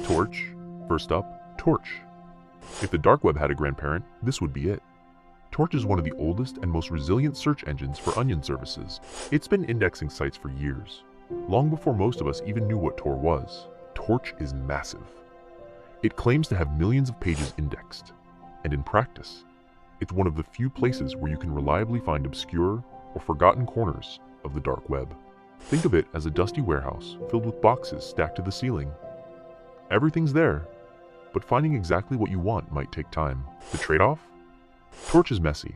Torch. First up, Torch. If the dark web had a grandparent, this would be it. Torch is one of the oldest and most resilient search engines for onion services. It's been indexing sites for years, long before most of us even knew what Tor was. Torch is massive. It claims to have millions of pages indexed, and in practice, it's one of the few places where you can reliably find obscure or forgotten corners of the dark web. Think of it as a dusty warehouse filled with boxes stacked to the ceiling. Everything's there, but finding exactly what you want might take time. The trade-off? Torch is messy.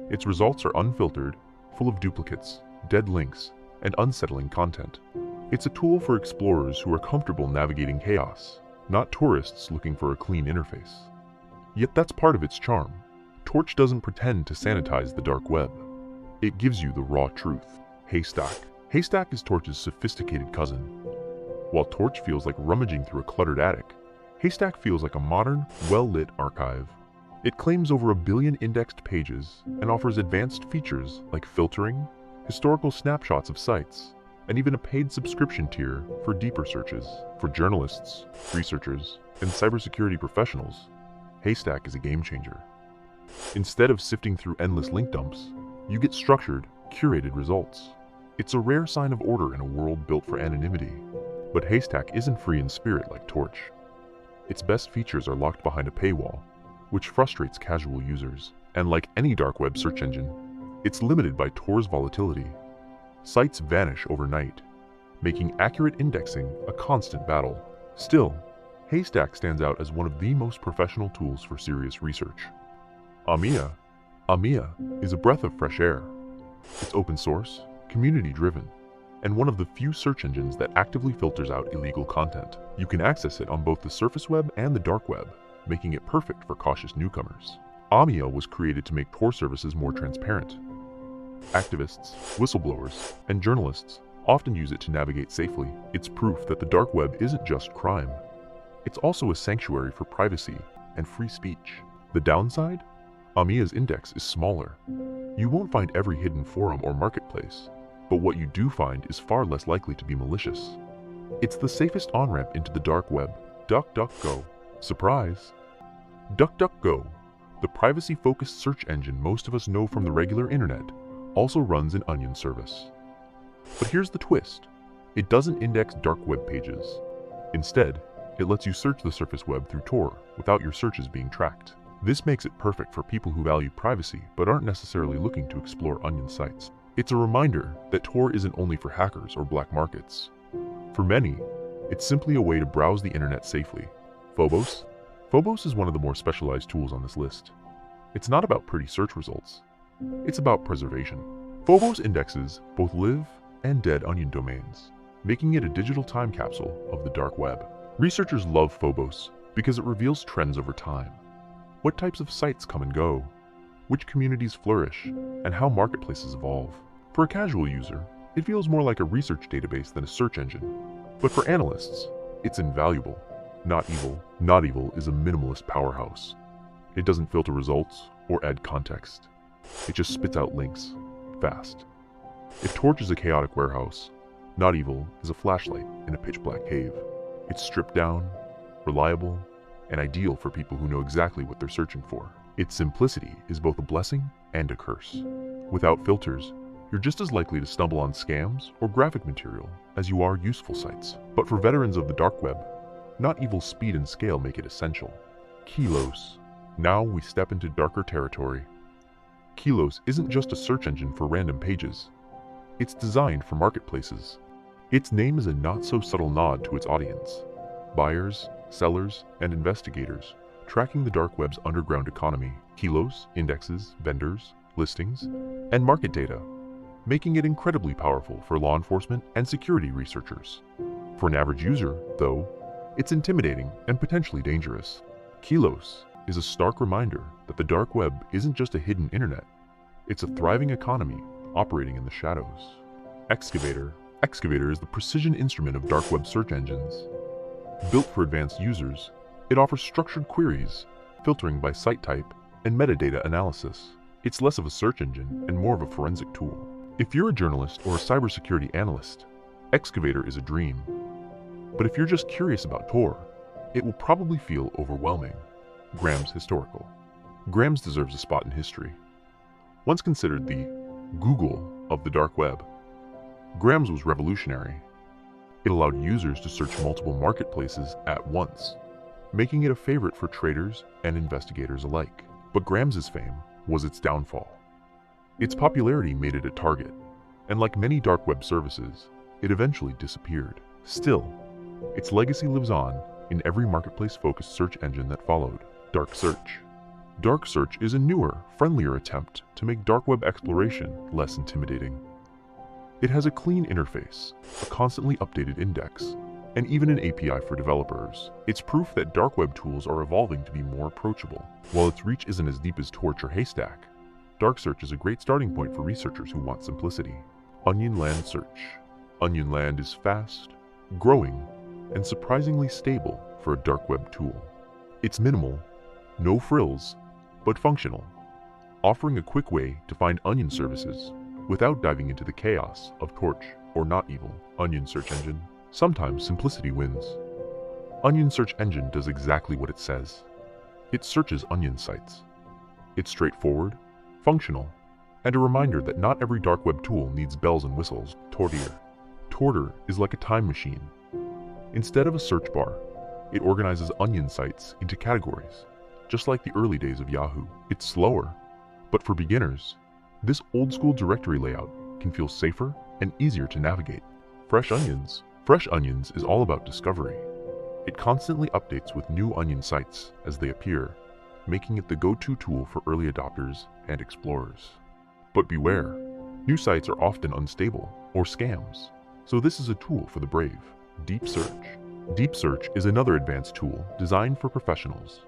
Its results are unfiltered, full of duplicates, dead links, and unsettling content. It's a tool for explorers who are comfortable navigating chaos, not tourists looking for a clean interface. Yet that's part of its charm. Torch doesn't pretend to sanitize the dark web. It gives you the raw truth. Haystak. Haystak is Torch's sophisticated cousin. While Torch feels like rummaging through a cluttered attic, Haystak feels like a modern, well-lit archive. It claims over 1 billion indexed pages and offers advanced features like filtering, historical snapshots of sites, and even a paid subscription tier for deeper searches. For journalists, researchers, and cybersecurity professionals, Haystak is a game changer. Instead of sifting through endless link dumps, you get structured, curated results. It's a rare sign of order in a world built for anonymity. But Haystak isn't free in spirit like Torch. Its best features are locked behind a paywall, which frustrates casual users. And like any dark web search engine, it's limited by Tor's volatility. Sites vanish overnight, making accurate indexing a constant battle. Still, Haystak stands out as one of the most professional tools for serious research. Ahmia. Ahmia is a breath of fresh air. It's open source, community-driven, and one of the few search engines that actively filters out illegal content. You can access it on both the surface web and the dark web, making it perfect for cautious newcomers. Ahmia was created to make Tor services more transparent. Activists, whistleblowers, and journalists often use it to navigate safely. It's proof that the dark web isn't just crime. It's also a sanctuary for privacy and free speech. The downside? Ahmia's index is smaller. You won't find every hidden forum or marketplace, but what you do find is far less likely to be malicious. It's the safest on-ramp into the dark web. DuckDuckGo. Surprise! DuckDuckGo, the privacy-focused search engine most of us know from the regular internet, also runs an onion service. But here's the twist. It doesn't index dark web pages. Instead, it lets you search the surface web through Tor without your searches being tracked. This makes it perfect for people who value privacy but aren't necessarily looking to explore onion sites. It's a reminder that Tor isn't only for hackers or black markets. For many, it's simply a way to browse the internet safely. Phobos? Phobos is one of the more specialized tools on this list. It's not about pretty search results. It's about preservation. Phobos indexes both live and dead onion domains, making it a digital time capsule of the dark web. Researchers love Phobos because it reveals trends over time. What types of sites come and go, which communities flourish, and how marketplaces evolve. For a casual user, it feels more like a research database than a search engine. But for analysts, it's invaluable. NotEvil is a minimalist powerhouse. It doesn't filter results or add context. It just spits out links, fast. If Torch is a chaotic warehouse, NotEvil is a flashlight in a pitch-black cave. It's stripped down, reliable, and ideal for people who know exactly what they're searching for. Its simplicity is both a blessing and a curse. Without filters, you're just as likely to stumble on scams or graphic material as you are useful sites. But for veterans of the dark web, NotEvil's speed and scale make it essential. Kilos. Now we step into darker territory. Kilos isn't just a search engine for random pages. It's designed for marketplaces. Its name is a not-so-subtle nod to its audience. Buyers, sellers, and investigators, tracking the dark web's underground economy. Kilos indexes vendors, listings, and market data, making it incredibly powerful for law enforcement and security researchers. For an average user, though, it's intimidating and potentially dangerous. Kilos is a stark reminder that the dark web isn't just a hidden internet. It's a thriving economy operating in the shadows. Excavator. Excavator is the precision instrument of dark web search engines. Built for advanced users, it offers structured queries, filtering by site type, and metadata analysis. It's less of a search engine and more of a forensic tool. If you're a journalist or a cybersecurity analyst, Excavator is a dream. But if you're just curious about Tor, it will probably feel overwhelming. Grams historical. Grams deserves a spot in history. Once considered the Google of the dark web, Grams was revolutionary. It allowed users to search multiple marketplaces at once, making it a favorite for traders and investigators alike. But Grams' fame was its downfall. Its popularity made it a target, and like many dark web services, it eventually disappeared. Still, its legacy lives on in every marketplace-focused search engine that followed. DarkSearch. DarkSearch is a newer, friendlier attempt to make dark web exploration less intimidating. It has a clean interface, a constantly updated index, and even an API for developers. It's proof that dark web tools are evolving to be more approachable. While its reach isn't as deep as Torch or Haystak, DarkSearch is a great starting point for researchers who want simplicity. OnionLand Search. OnionLand is fast, growing, and surprisingly stable for a dark web tool. It's minimal, no frills, but functional, offering a quick way to find Onion services without diving into the chaos of Torch or NotEvil. OnionSearchEngine. Sometimes simplicity wins. OnionSearchEngine does exactly what it says. It searches onion sites. It's straightforward, functional, and a reminder that not every dark web tool needs bells and whistles. TORDIR. TORDIR is like a time machine. Instead of a search bar, it organizes onion sites into categories, just like the early days of Yahoo. It's slower, but for beginners, this old-school directory layout can feel safer and easier to navigate. Fresh Onions. Fresh Onions is all about discovery. It constantly updates with new onion sites as they appear, making it the go-to tool for early adopters and explorers. But beware, new sites are often unstable or scams, so this is a tool for the brave. DeepSearch. DeepSearch is another advanced tool designed for professionals.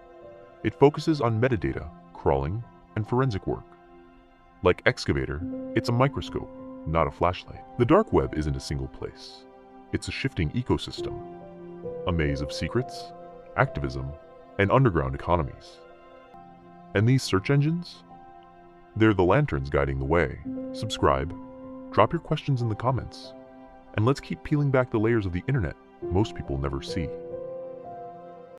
It focuses on metadata, crawling, and forensic work. Like Excavator, it's a microscope, not a flashlight. The dark web isn't a single place. It's a shifting ecosystem, a maze of secrets, activism, and underground economies. And these search engines? They're the lanterns guiding the way. Subscribe, drop your questions in the comments, and let's keep peeling back the layers of the internet most people never see.